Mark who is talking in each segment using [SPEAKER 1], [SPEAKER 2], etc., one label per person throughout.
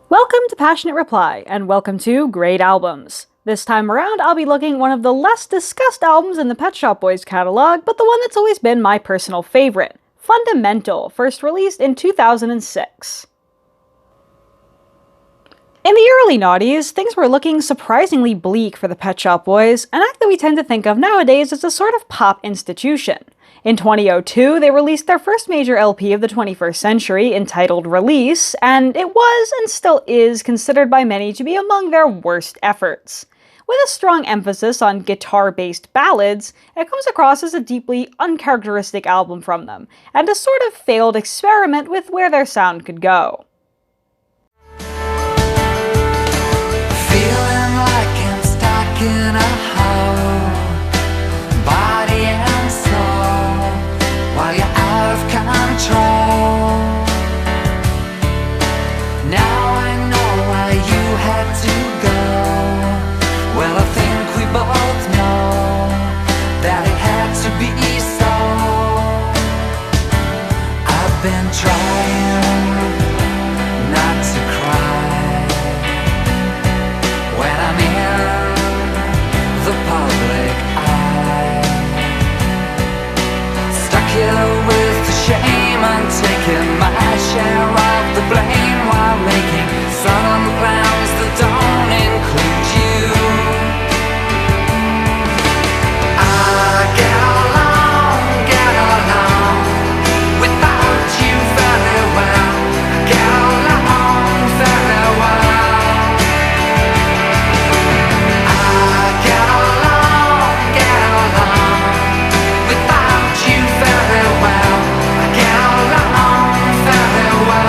[SPEAKER 1] Welcome to Passionate Reply, and welcome to Great Albums. This time around, I'll be looking at one of the less discussed albums in the Pet Shop Boys catalog, but the one that's always been my personal favorite, Fundamental, first released in 2006. In the early noughties, things were looking surprisingly bleak for the Pet Shop Boys, an act that we tend to think of nowadays as a sort of pop institution. In 2002, they released their first major LP of the 21st century, entitled Release, and it was, and still is, considered by many to be among their worst efforts. With a strong emphasis on guitar-based ballads, it comes across as a deeply uncharacteristic album from them, and a sort of failed experiment with where their sound could go.
[SPEAKER 2] Feeling like I'm stuck in a hole, body and soul, while you're out of control. Now I know why you had to go. Well, I think we both know that it had to be so. I've been trying not to cry when I'm in the public eye. Stuck here with the shame and taking my share of the blame while making sudden plans that don't include you. I get along without you very well. I get along very well. I get along without you very well. I get along very well.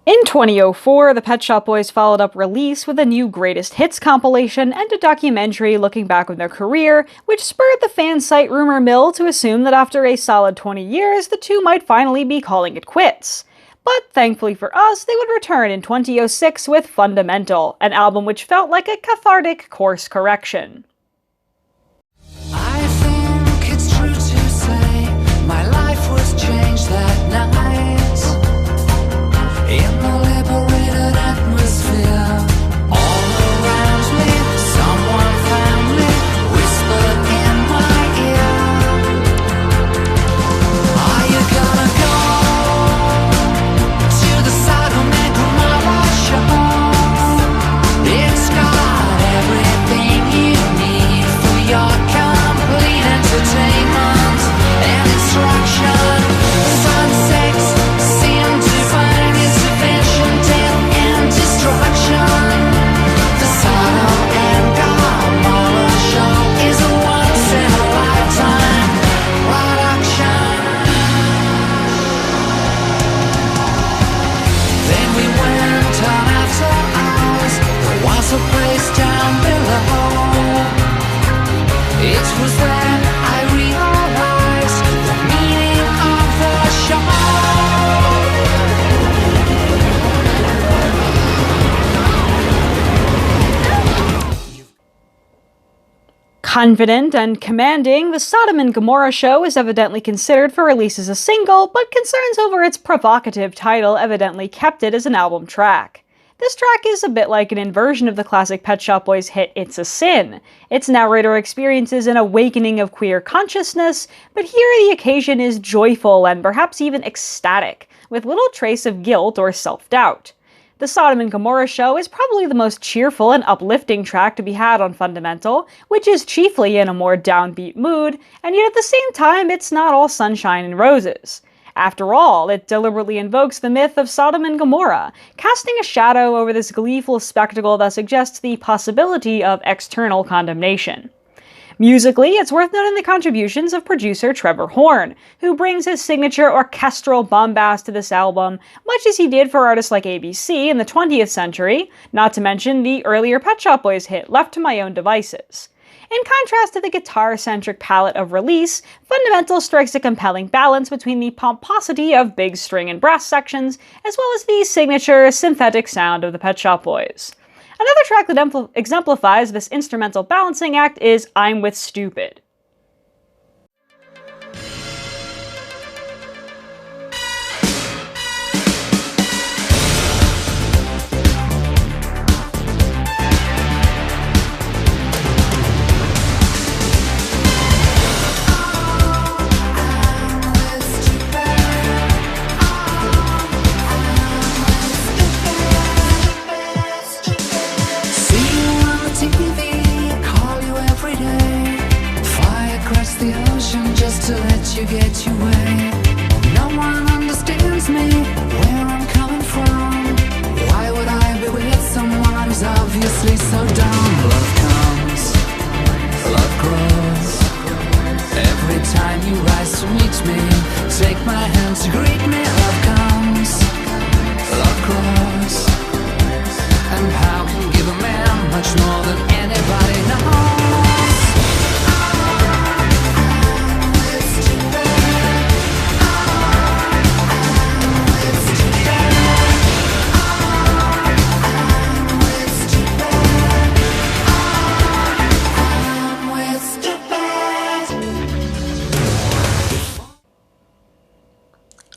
[SPEAKER 1] In 2004, the Pet Shop Boys followed up Release with a new Greatest Hits compilation and a documentary looking back on their career, which spurred the fan site Rumor Mill to assume that after a solid 20 years, the two might finally be calling it quits. But thankfully for us, they would return in 2006 with Fundamental, an album which felt like a cathartic course correction.
[SPEAKER 2] I think it's true to say my life was changed that night. In the liberated atmosphere, all around me, someone family whispered in my ear. Are you gonna go to the Sodom and Gomorrah show? It's got everything you need for your complete entertainment and instruction. Sunsets seem to find insufficient death and destruction. The Sodom and Gomorrah show is a once-in-a-lifetime production. Then we went on after hours. There was a place down below. It was then I realized the meaning of the show.
[SPEAKER 1] Confident and commanding, the Sodom and Gomorrah show is evidently considered for release as a single, but concerns over its provocative title evidently kept it as an album track. This track is a bit like an inversion of the classic Pet Shop Boys hit It's a Sin. Its narrator experiences an awakening of queer consciousness, but here the occasion is joyful and perhaps even ecstatic, with little trace of guilt or self-doubt. The Sodom and Gomorrah show is probably the most cheerful and uplifting track to be had on Fundamental, which is chiefly in a more downbeat mood, and yet at the same time it's not all sunshine and roses. After all, it deliberately invokes the myth of Sodom and Gomorrah, casting a shadow over this gleeful spectacle that suggests the possibility of external condemnation. Musically, it's worth noting the contributions of producer Trevor Horn, who brings his signature orchestral bombast to this album, much as he did for artists like ABC in the 20th century, not to mention the earlier Pet Shop Boys hit Left to My Own Devices. In contrast to the guitar-centric palette of Release, Fundamental strikes a compelling balance between the pomposity of big string and brass sections, as well as the signature synthetic sound of the Pet Shop Boys. Another track that exemplifies this instrumental balancing act is I'm with Stupid.
[SPEAKER 2] the ocean just to let you get your way. No one understands me, where I'm coming from. Why would I be with someone who's obviously so dumb? Love comes, love grows. Every time you rise to meet me, take my hand to greet me. Love comes, love grows. And how can give a man much more than anybody knows?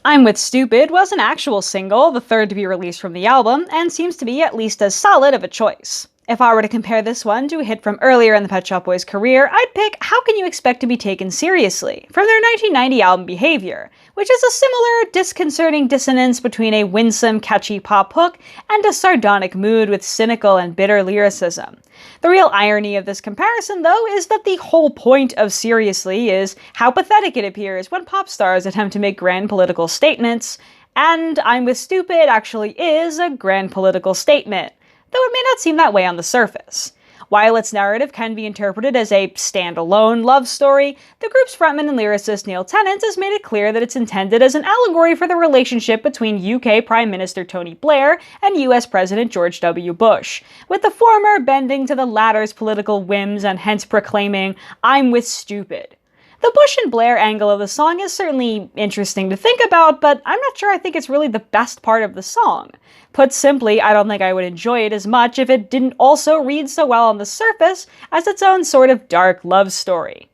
[SPEAKER 1] I'm With Stupid was an actual single, the third to be released from the album, and seems to be at least as solid of a choice. If I were to compare this one to a hit from earlier in the Pet Shop Boys' career, I'd pick How Can You Expect to Be Taken Seriously from their 1990 album Behavior, which is a similar, disconcerting dissonance between a winsome, catchy pop hook and a sardonic mood with cynical and bitter lyricism. The real irony of this comparison, though, is that the whole point of Seriously is how pathetic it appears when pop stars attempt to make grand political statements, and I'm With Stupid actually is a grand political statement, though it may not seem that way on the surface. While its narrative can be interpreted as a standalone love story, the group's frontman and lyricist Neil Tennant has made it clear that it's intended as an allegory for the relationship between UK Prime Minister Tony Blair and US President George W. Bush, with the former bending to the latter's political whims and hence proclaiming, "I'm with stupid." The Bush and Blair angle of the song is certainly interesting to think about, but I'm not sure I think it's really the best part of the song. Put simply, I don't think I would enjoy it as much if it didn't also read so well on the surface as its own sort of dark love story.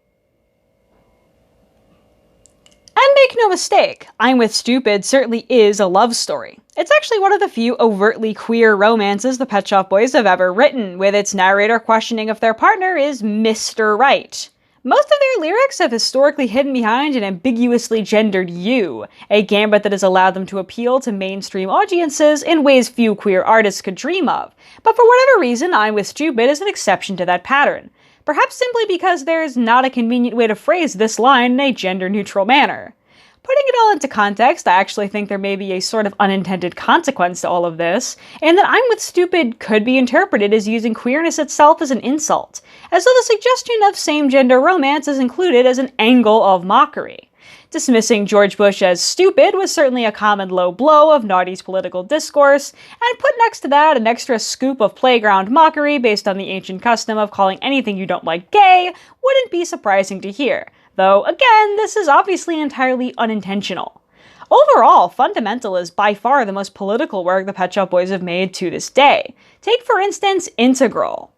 [SPEAKER 1] And make no mistake, I'm With Stupid certainly is a love story. It's actually one of the few overtly queer romances the Pet Shop Boys have ever written, with its narrator questioning if their partner is Mr. Right. Most of their lyrics have historically hidden behind an ambiguously gendered you, a gambit that has allowed them to appeal to mainstream audiences in ways few queer artists could dream of. But for whatever reason, I'm With Stupid is an exception to that pattern. Perhaps simply because there's not a convenient way to phrase this line in a gender-neutral manner. Putting it all into context, I actually think there may be a sort of unintended consequence to all of this, and that I'm With Stupid could be interpreted as using queerness itself as an insult, as though the suggestion of same-gender romance is included as an angle of mockery. Dismissing George Bush as stupid was certainly a common low blow of naughty's political discourse, and put next to that an extra scoop of playground mockery based on the ancient custom of calling anything you don't like gay wouldn't be surprising to hear. Though, again, this is obviously entirely unintentional. Overall, Fundamental is by far the most political work the Pet Shop Boys have made to this day. Take, for instance, Integral.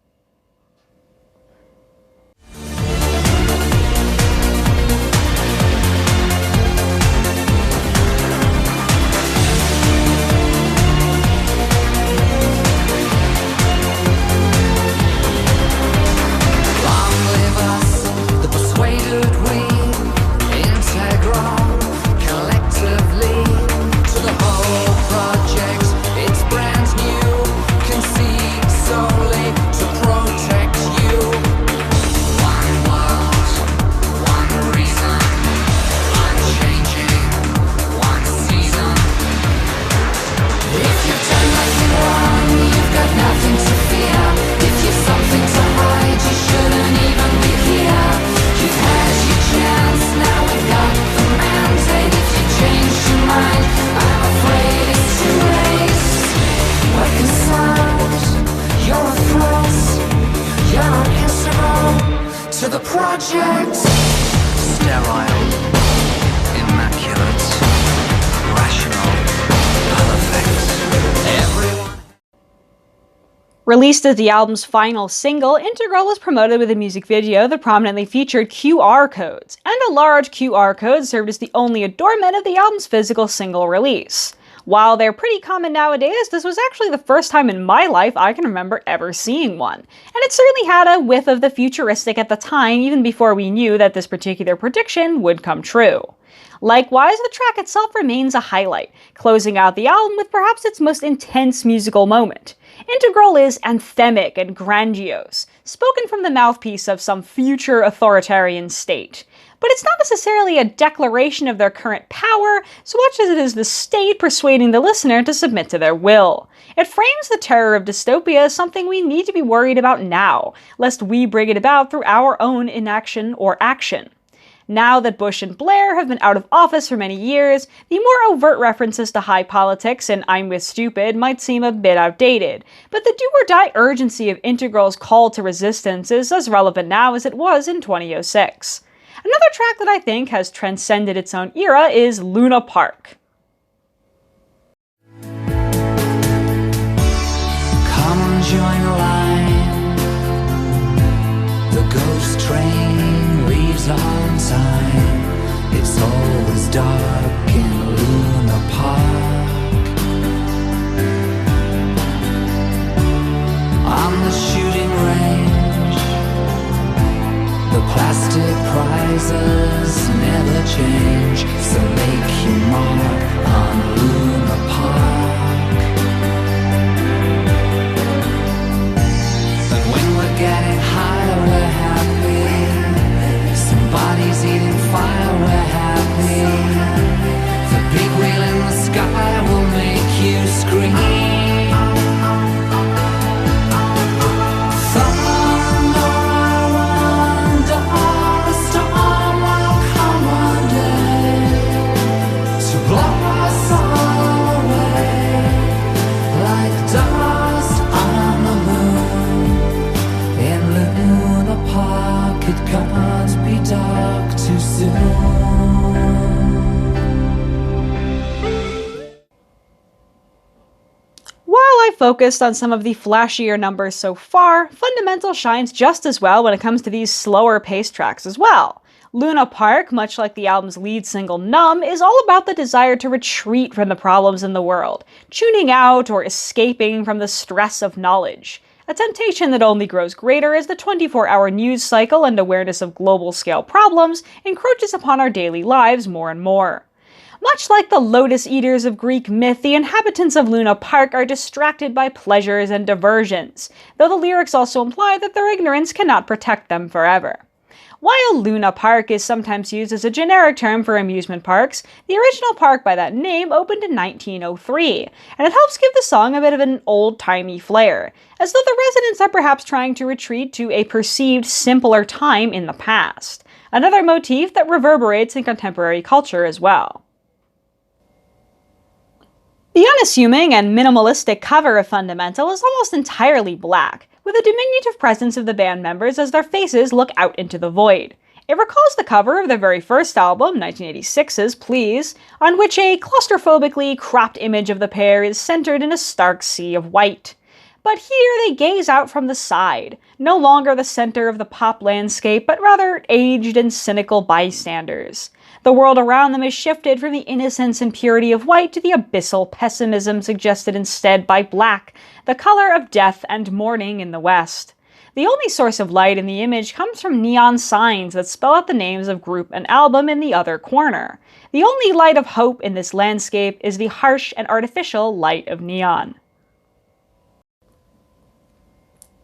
[SPEAKER 2] To the project. Sterile, immaculate, rational, perfect. Everyone.
[SPEAKER 1] Released as the album's final single, Integral was promoted with a music video that prominently featured QR codes, and a large QR code served as the only adornment of the album's physical single release. While they're pretty common nowadays, this was actually the first time in my life I can remember ever seeing one, and it certainly had a whiff of the futuristic at the time, even before we knew that this particular prediction would come true. Likewise, the track itself remains a highlight, closing out the album with perhaps its most intense musical moment. Integral is anthemic and grandiose, spoken from the mouthpiece of some future authoritarian state. But it's not necessarily a declaration of their current power, so much as it is the state persuading the listener to submit to their will. It frames the terror of dystopia as something we need to be worried about now, lest we bring it about through our own inaction or action. Now that Bush and Blair have been out of office for many years, the more overt references to high politics and I'm with stupid might seem a bit outdated, but the do-or-die urgency of Integral's call to resistance is as relevant now as it was in 2006. Another track that I think has transcended its own era is Luna Park.
[SPEAKER 2] Come and join the line. The ghost train leaves on time. It's always dark in Luna Park. On the shooting range, the plastic prizes never change, so make your mark on Luna Park. And when we're getting higher, we're happy. Somebody's eating fire, we're happy. The big wheel in the sky will make you scream.
[SPEAKER 1] Focused on some of the flashier numbers so far, Fundamental shines just as well when it comes to these slower paced tracks as well. Luna Park, much like the album's lead single Numb, is all about the desire to retreat from the problems in the world, tuning out or escaping from the stress of knowledge. A temptation that only grows greater as the 24-hour news cycle and awareness of global-scale problems encroaches upon our daily lives more and more. Much like the lotus eaters of Greek myth, the inhabitants of Luna Park are distracted by pleasures and diversions, though the lyrics also imply that their ignorance cannot protect them forever. While Luna Park is sometimes used as a generic term for amusement parks, the original park by that name opened in 1903, and it helps give the song a bit of an old-timey flair, as though the residents are perhaps trying to retreat to a perceived simpler time in the past, another motif that reverberates in contemporary culture as well. The unassuming and minimalistic cover of Fundamental is almost entirely black, with a diminutive presence of the band members as their faces look out into the void. It recalls the cover of their very first album, 1986's Please, on which a claustrophobically cropped image of the pair is centered in a stark sea of white. But here they gaze out from the side, no longer the center of the pop landscape, but rather aged and cynical bystanders. The world around them is shifted from the innocence and purity of white to the abyssal pessimism suggested instead by black, the color of death and mourning in the West. The only source of light in the image comes from neon signs that spell out the names of group and album in the other corner. The only light of hope in this landscape is the harsh and artificial light of neon.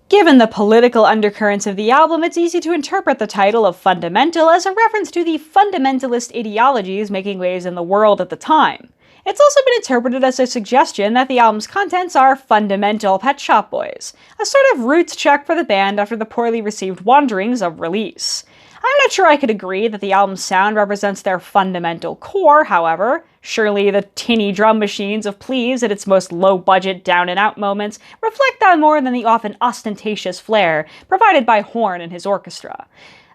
[SPEAKER 1] Given the political undercurrents of the album, it's easy to interpret the title of Fundamental as a reference to the fundamentalist ideologies making waves in the world at the time. It's also been interpreted as a suggestion that the album's contents are fundamental Pet Shop Boys, a sort of roots check for the band after the poorly received wanderings of Release. I'm not sure I could agree that the album's sound represents their fundamental core, however. Surely the tinny drum machines of Please at its most low-budget, down-and-out moments reflect that more than the often ostentatious flair provided by Horn and his orchestra.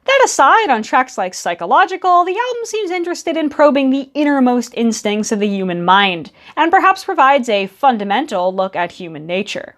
[SPEAKER 1] That aside, on tracks like Psychological, the album seems interested in probing the innermost instincts of the human mind, and perhaps provides a fundamental look at human nature.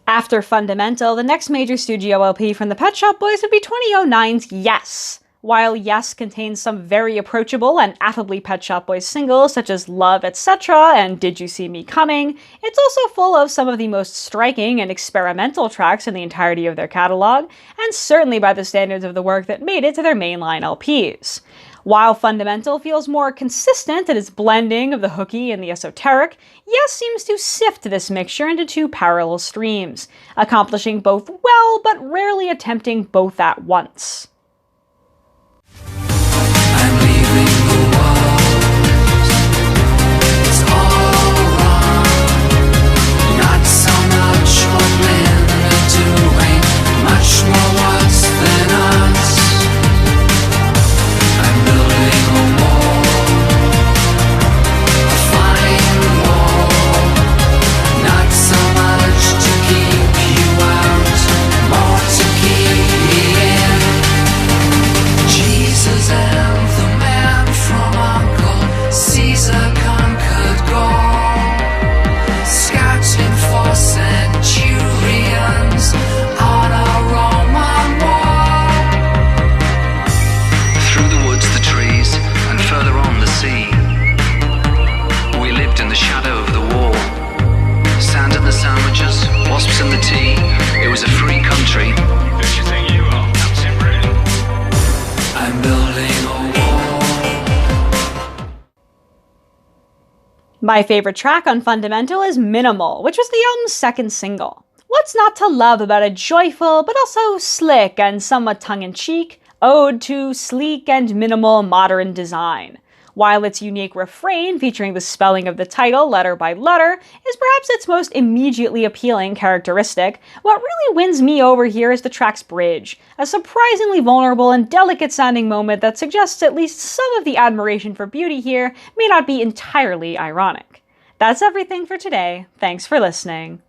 [SPEAKER 1] After Fundamental, the next major studio LP from the Pet Shop Boys would be 2009's Yes. While Yes contains some very approachable and affably Pet Shop Boys singles such as Love, Etc. and Did You See Me Coming, it's also full of some of the most striking and experimental tracks in the entirety of their catalog, and certainly by the standards of the work that made it to their mainline LPs. While Fundamental feels more consistent in its blending of the hooky and the esoteric, Yes seems to sift this mixture into two parallel streams, accomplishing both well but rarely attempting both at once.
[SPEAKER 2] I'm leaving the world. It's all wrong. Not so much what men are doing, much more worse than us. I'm building a wall, a fine wall. Not so much to keep you out, more to keep me in. Jesus and the man from Uncle Caesar conquered Gaul, scouting for centurions on a Roman wall.
[SPEAKER 3] Through the woods, the trees, and further on the sea, we lived in the shadow of the wall. Sand in the sandwiches, wasps in the tea. It was a free country. Who do you think you are, Captain Britain?
[SPEAKER 2] I'm building a wall.
[SPEAKER 1] My favorite track on Fundamental is Minimal, which was the album's second single. What's not to love about a joyful, but also slick and somewhat tongue-in-cheek, ode to sleek and minimal modern design? While its unique refrain, featuring the spelling of the title letter by letter, is perhaps its most immediately appealing characteristic, what really wins me over here is the track's bridge, a surprisingly vulnerable and delicate-sounding moment that suggests at least some of the admiration for beauty here may not be entirely ironic. That's everything for today. Thanks for listening.